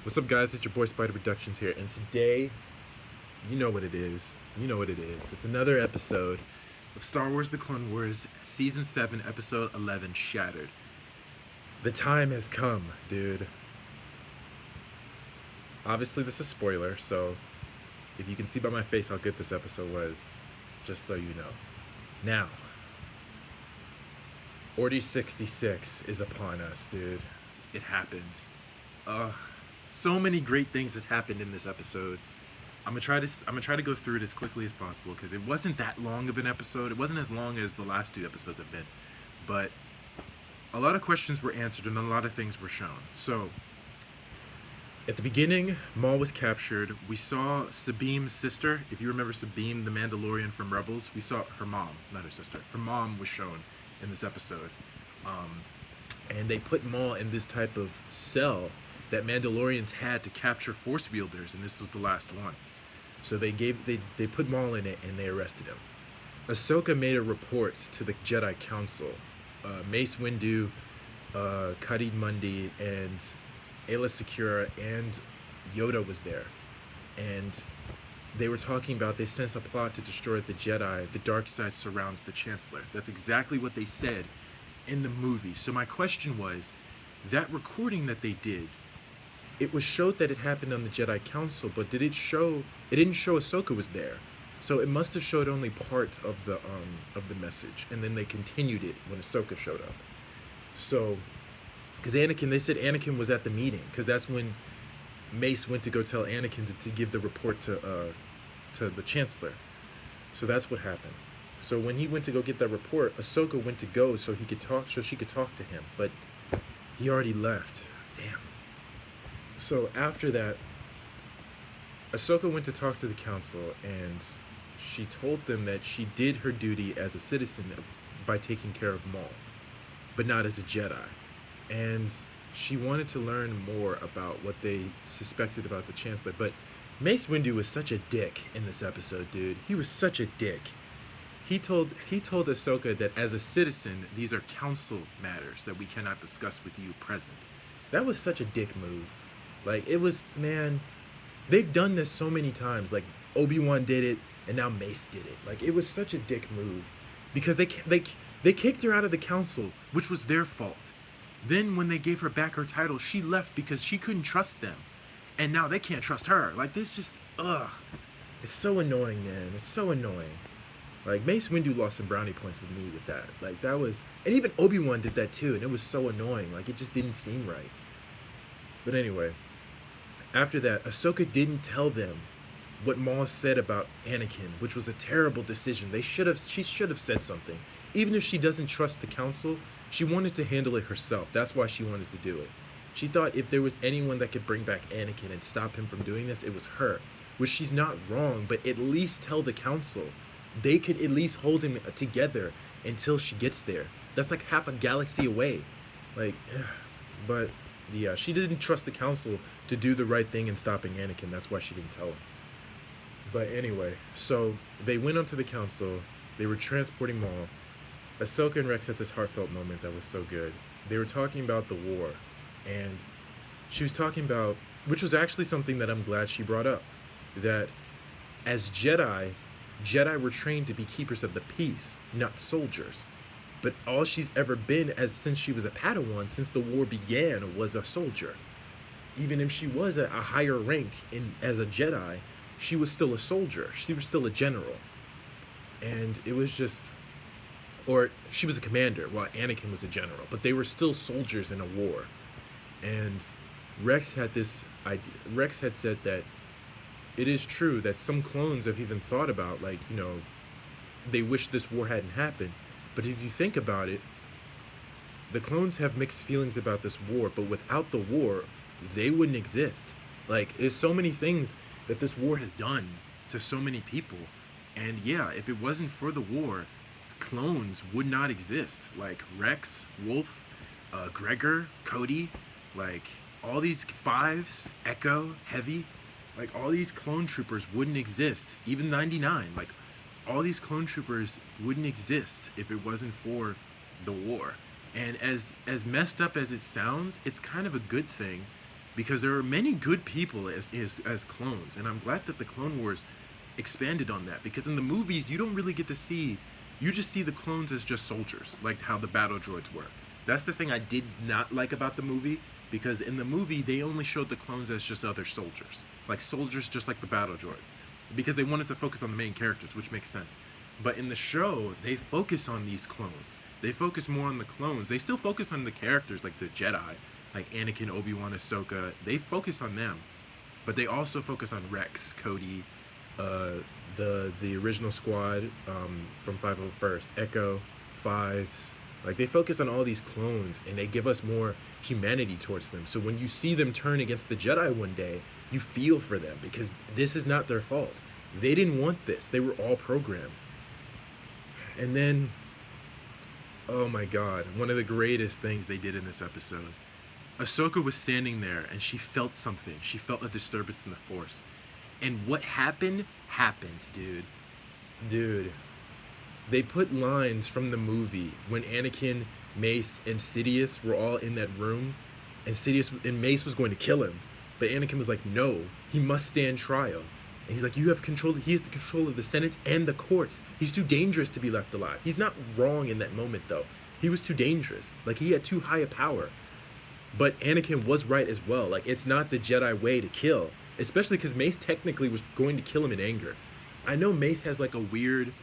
What's up, guys? It's your boy Spider Productions here, and today, you know what it is. You know what it is. It's another episode of Star Wars: The Clone Wars, Season 7, Episode 11, Shattered. The time has come, dude. Obviously, this is a spoiler, so if you can see by my face how good this episode was, just so you know. Now, Order 66 is upon us, dude. It happened. So many great things has happened in this episode. I'm gonna try to go through it as quickly as possible because it wasn't that long of an episode. It wasn't as long as the last two episodes have been, but a lot of questions were answered and a lot of things were shown. So at the beginning, Maul was captured. We saw Sabine's sister. If you remember Sabine, the Mandalorian from Rebels, we saw her mom, not her sister. Her mom was shown in this episode, and they put Maul in this type of cell that Mandalorians had to capture Force wielders, and this was the last one. So they put Maul in it and they arrested him. Ahsoka made a report to the Jedi Council. Mace Windu, Khalid Mundi, and Aayla Secura and Yoda was there, and they were talking about they sense a plot to destroy the Jedi. The dark side surrounds the Chancellor. That's exactly what they said in the movie. So my question was, that recording that they did, it was showed that it happened on the Jedi Council, but did it show? It didn't show Ahsoka was there, so it must have showed only part of the message, and then they continued it when Ahsoka showed up. So, because Anakin, they said Anakin was at the meeting, because that's when Mace went to go tell Anakin to give the report to the Chancellor. So that's what happened. So when he went to go get that report, Ahsoka went to go so he could talk, so she could talk to him, but he already left. Damn. So after that, Ahsoka went to talk to the council, and she told them that she did her duty as a citizen by taking care of Maul, but not as a Jedi. And she wanted to learn more about what they suspected about the Chancellor. But Mace Windu was such a dick in this episode, dude. He was such a dick. He told Ahsoka that as a citizen, these are council matters that we cannot discuss with you present. That was such a dick move. Like, it was, man, they've done this so many times. Like, Obi-Wan did it, and now Mace did it. Like, it was such a dick move. Because they kicked her out of the council, which was their fault. Then when they gave her back her title, she left because she couldn't trust them. And now they can't trust her. Like, this just, it's so annoying, man. It's so annoying. Like, Mace Windu lost some brownie points with me with that. Like, that was, and even Obi-Wan did that too, and it was so annoying. Like, it just didn't seem right. But anyway, after that, Ahsoka didn't tell them what Maul said about Anakin, which was a terrible decision. She should have said something. Even if she doesn't trust the council, she wanted to handle it herself. That's why she wanted to do it. She thought if there was anyone that could bring back Anakin and stop him from doing this, it was her. Which she's not wrong, but at least tell the council. They could at least hold him together until she gets there. That's like half a galaxy away. Like, but yeah, she didn't trust the council to do the right thing in stopping Anakin. That's why she didn't tell him. But anyway, so they went onto the council. They were transporting Maul. Ahsoka and Rex had this heartfelt moment that was so good. They were talking about the war, and she was talking about, which was actually something that I'm glad she brought up, that as Jedi were trained to be keepers of the peace, not soldiers. But all she's ever been, since she was a Padawan, since the war began, was a soldier. Even if she was a higher rank as a Jedi, she was still a soldier. She was still a general. And it was just, or she was a commander while Anakin was a general, but they were still soldiers in a war. And Rex had this idea. Rex had said that it is true that some clones have even thought about, like, you know, they wish this war hadn't happened. But if you think about it, the clones have mixed feelings about this war, but without the war, they wouldn't exist. Like, there's so many things that this war has done to so many people. And yeah, if it wasn't for the war, clones would not exist. Like Rex, Wolf, Gregor, Cody, like all these fives, Echo, Heavy, like all these clone troopers wouldn't exist. Even 99, like all these clone troopers wouldn't exist if it wasn't for the war. And as messed up as it sounds, it's kind of a good thing because there are many good people as clones, and I'm glad that the Clone Wars expanded on that, because in the movies you don't really get to see, you just see the clones as just soldiers, like how the battle droids were. That's the thing I did not like about the movie, because in the movie they only showed the clones as just other soldiers, like soldiers just like the battle droids, because they wanted to focus on the main characters, which makes sense. But in the show, they focus on these clones. They focus more on the clones. They still focus on the characters like the Jedi, like Anakin, Obi-Wan, Ahsoka. They focus on them, but they also focus on Rex, Cody, the original squad from 501st, Echo, Fives. Like, they focus on all these clones, and they give us more humanity towards them. So when you see them turn against the Jedi one day, you feel for them, because this is not their fault. They didn't want this. They were all programmed. And then, oh my God, one of the greatest things they did in this episode. Ahsoka was standing there, and she felt something. She felt a disturbance in the Force. And what happened, dude. Dude. They put lines from the movie when Anakin, Mace, and Sidious were all in that room, and Sidious and Mace was going to kill him. But Anakin was like, no, he must stand trial. And he's like, you have control. He has the control of the Senate and the courts. He's too dangerous to be left alive. He's not wrong in that moment, though. He was too dangerous. Like, he had too high a power. But Anakin was right as well. Like, it's not the Jedi way to kill. Especially because Mace technically was going to kill him in anger. I know Mace has, like, a weird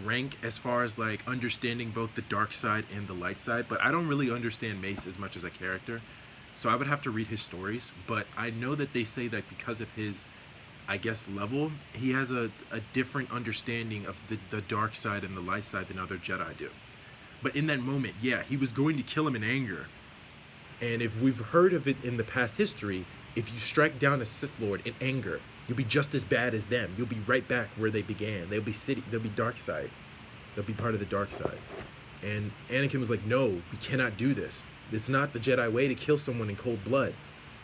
rank as far as, like, understanding both the dark side and the light side. But I don't really understand Mace as much as a character. So I would have to read his stories. But I know that they say that because of his, I guess, level, he has a different understanding of the dark side and the light side than other Jedi do. But in that moment, yeah, he was going to kill him in anger. And if we've heard of it in the past history, if you strike down a Sith Lord in anger, you'll be just as bad as them. You'll be right back where they began. They'll be dark side. They'll be part of the dark side. And Anakin was like, no, we cannot do this. It's not the Jedi way to kill someone in cold blood.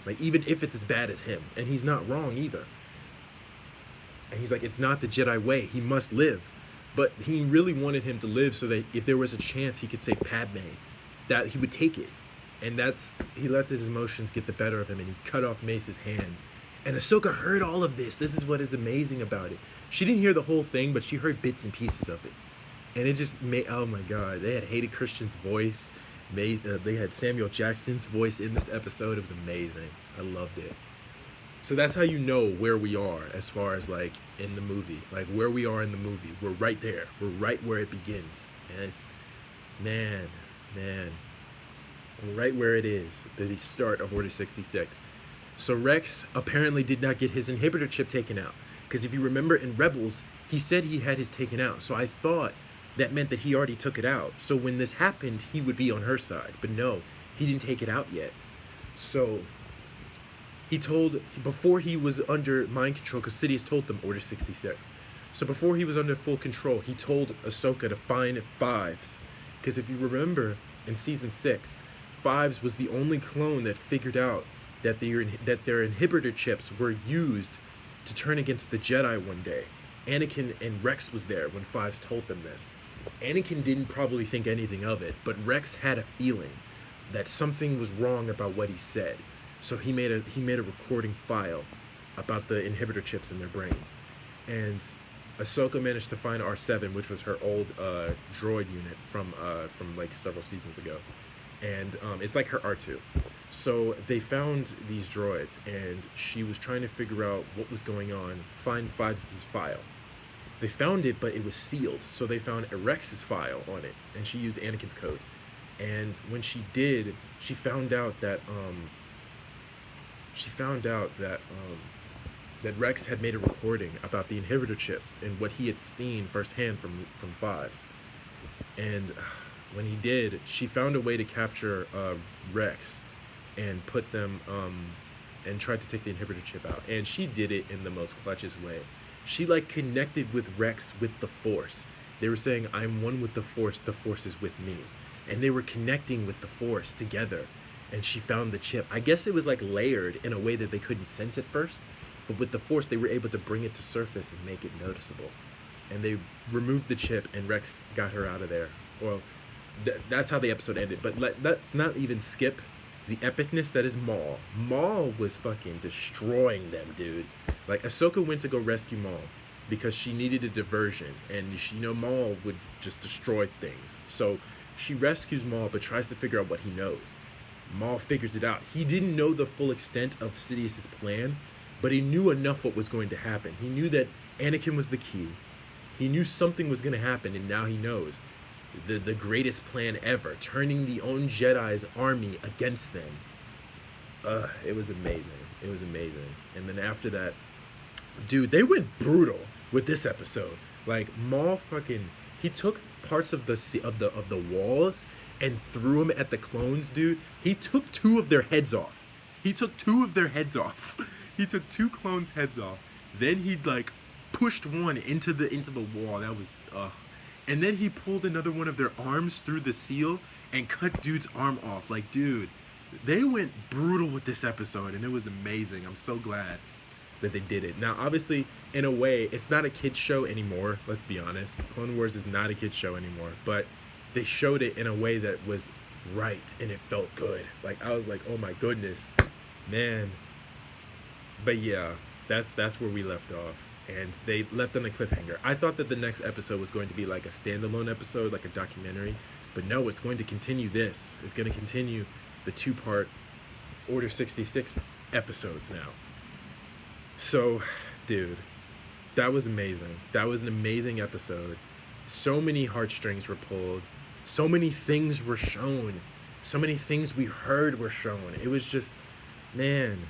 Like, even if it's as bad as him. And he's not wrong either. And he's like, it's not the Jedi way. He must live. But he really wanted him to live so that if there was a chance he could save Padme, that he would take it. And he let his emotions get the better of him, and he cut off Mace's hand. And Ahsoka heard all of this. This is what is amazing about it. She didn't hear the whole thing, but she heard bits and pieces of it. And it just made, oh my God, they had Hayden Christensen's voice. They had Samuel Jackson's voice in this episode. It was amazing. I loved it. So that's how you know where we are as far as, like, in the movie. Like, where we are in the movie. We're right there. We're right where it begins. And it's, man. Right where it is, the start of Order 66. So Rex apparently did not get his inhibitor chip taken out. Because if you remember in Rebels, he said he had his taken out. So I thought that meant that he already took it out. So when this happened, he would be on her side. But no, he didn't take it out yet. So before he was under mind control, because Sidious told them Order 66. So before he was under full control, he told Ahsoka to find Fives. Because if you remember, in Season 6, Fives was the only clone that figured out that their inhibitor chips were used to turn against the Jedi one day. Anakin and Rex was there when Fives told them this. Anakin didn't probably think anything of it, but Rex had a feeling that something was wrong about what he said. So he made a recording file about the inhibitor chips in their brains. And Ahsoka managed to find R7, which was her old droid unit from like several seasons ago. And it's like her R2. So they found these droids, and she was trying to figure out what was going on, find Fives' file. They found it, but it was sealed. So they found Rex's file on it, and she used Anakin's code. And when she did, she found out that that Rex had made a recording about the inhibitor chips and what he had seen firsthand from Fives. And when he did, she found a way to capture Rex and put them and tried to take the inhibitor chip out. And she did it in the most clutchest way. She, like, connected with Rex with the Force. They were saying, I'm one with the Force is with me. And they were connecting with the Force together. And she found the chip. I guess it was, like, layered in a way that they couldn't sense at first. But with the Force, they were able to bring it to surface and make it noticeable. And they removed the chip, and Rex got her out of there. Well, that's how the episode ended. But let's not even skip the epicness that is Maul. Maul was fucking destroying them, dude. Like, Ahsoka went to go rescue Maul because she needed a diversion, and she Maul would just destroy things. So she rescues Maul, but tries to figure out what he knows. Maul figures it out. He didn't know the full extent of Sidious's plan, but he knew enough what was going to happen. He knew that Anakin was the key. He knew something was going to happen, and now he knows. The greatest plan ever, turning the own Jedi's army against them. It was amazing. It was amazing. And then after that, dude, they went brutal with this episode. Like, Maul fucking, he took parts of the walls and threw them at the clones, dude. He took two of their heads off. He took two clones' heads off. Then he like pushed one into the wall. That was and then he pulled another one of their arms through the seal and cut dude's arm off. Like, dude, they went brutal with this episode, and it was amazing. I'm so glad that they did it. Now, obviously, in a way, it's not a kid's show anymore. Let's be honest. Clone Wars is not a kid's show anymore. But they showed it in a way that was right, and it felt good. Like, I was like, oh my goodness, man. But yeah, that's where we left off. And they left on a cliffhanger. I thought that the next episode was going to be like a standalone episode, like a documentary. But no, it's going to continue this. It's going to continue the 2-part Order 66 episodes now. So, dude, that was amazing. That was an amazing episode. So many heartstrings were pulled. So many things were shown. So many things we heard were shown. It was just, man,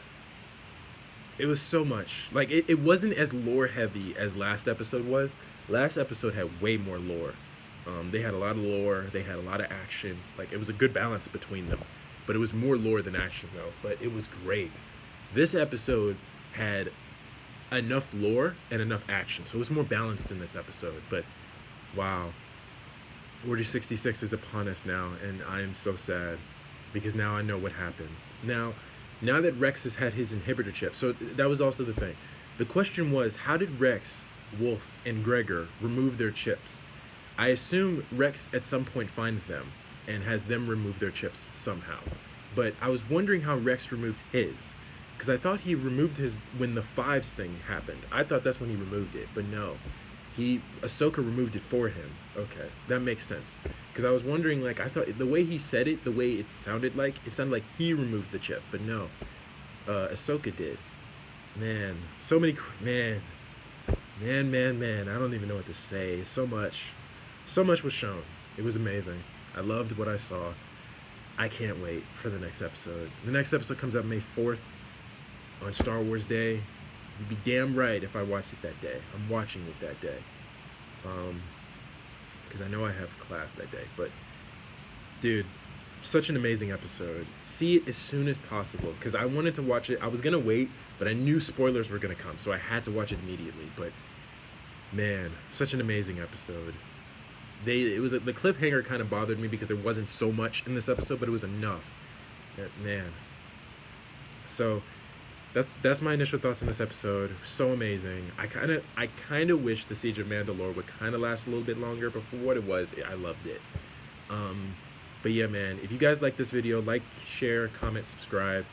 it was so much. Like, it wasn't as lore heavy as last episode was. Last episode had way more lore. They had a lot of lore. They had a lot of action. Like, it was a good balance between them. But it was more lore than action, though. But it was great. This episode had enough lore and enough action. So it was more balanced in this episode. But, wow. Order 66 is upon us now. And I am so sad. Because now I know what happens. Now that Rex has had his inhibitor chip. So that was also the thing. The question was, how did Rex, Wolf, and Gregor remove their chips? I assume Rex at some point finds them and has them remove their chips somehow. But I was wondering how Rex removed his. Because I thought he removed his when the Fives thing happened. I thought that's when he removed it. But no. Ahsoka removed it for him. Okay, that makes sense. Because I was wondering, like, I thought the way he said it, the way it sounded like he removed the chip. But no. Ahsoka did. Man. So many... Man. I don't even know what to say. So much was shown. It was amazing. I loved what I saw. I can't wait for the next episode. The next episode comes out May 4th on Star Wars Day. You'd be damn right if I watched it that day. I'm watching it that day. Because I know I have class that day. But, dude, such an amazing episode. See it as soon as possible. Because I wanted to watch it. I was going to wait, but I knew spoilers were going to come. So I had to watch it immediately. But, man, such an amazing episode. The cliffhanger kind of bothered me because there wasn't so much in this episode, but it was enough. Man. So that's my initial thoughts on this episode. So amazing. I kind of wish the Siege of Mandalore would kind of last a little bit longer, but for what it was, I loved it. But yeah, man, if you guys like this video, like, share, comment, subscribe.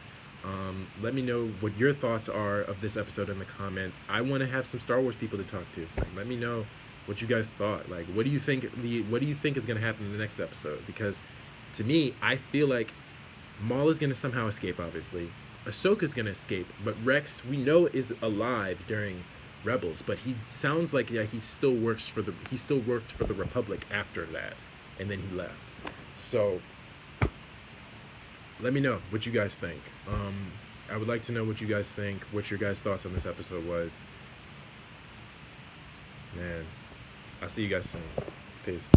Let me know what your thoughts are of this episode in the comments. I want to have some Star Wars people to talk to. Let me know what you guys thought. Like, what do you think is going to happen in the next episode? Because to me, I feel like Maul is going to somehow escape, obviously. Ahsoka's going to escape, but Rex, we know, is alive during Rebels, but he sounds like he still worked for the Republic after that, and then he left. So let me know what you guys think. I would like to know what you guys think, what your guys' thoughts on this episode was. Man, I'll see you guys soon. Peace.